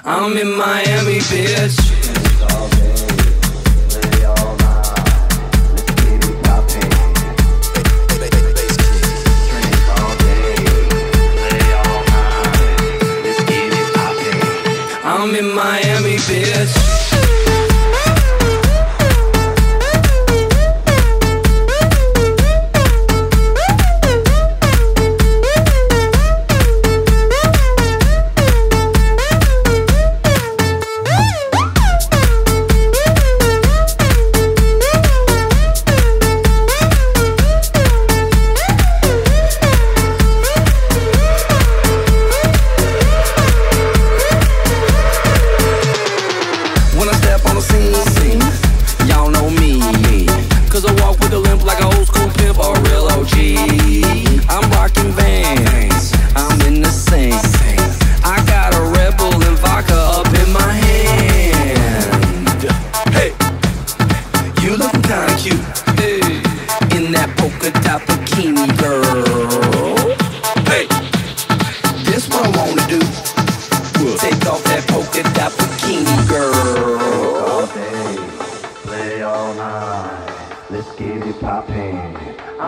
I'm in Miami, bitch. I'm in Miami, bitch.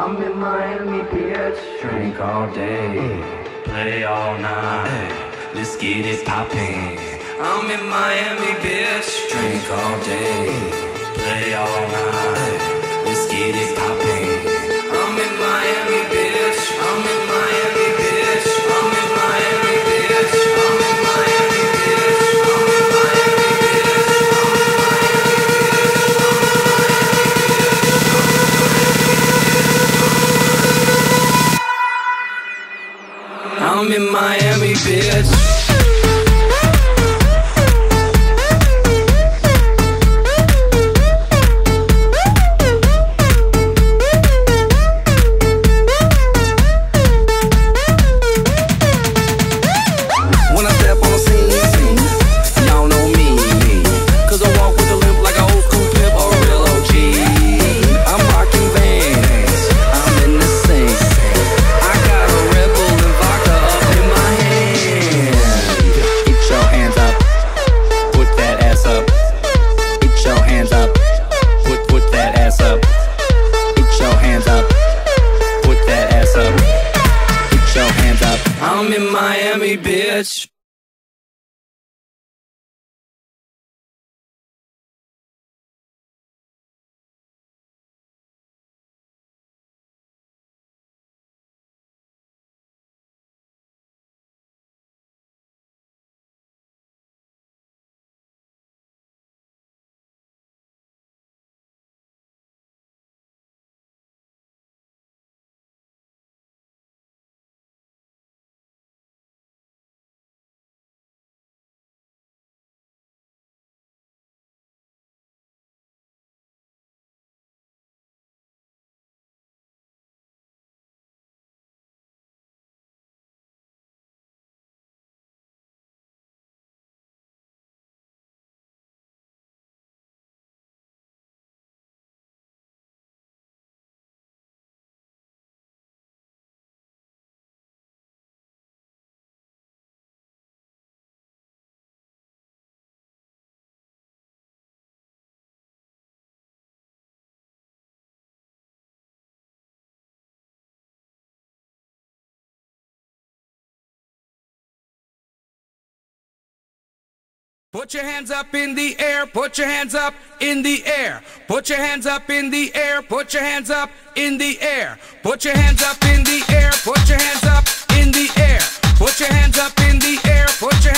I'm in Miami, bitch. Drink all day, play all night. Let's get it poppin'. I'm in Miami, bitch. Drink all day, play all night. Let's get it poppin'. I'm in Miami, bitch. I'm in Miami, bitch. I'm in Miami, bitch. I'm in Miami, bitch. I'm in Miami, bitch. I'm in Miami, bitch. I'm in Miami, bitch. Put your hands up in the air, put your hands up in the air. Put your hands up in the air, put your hands up in the air. Put your hands up in the air, put your hands up in the air. Put your hands up in the air, put your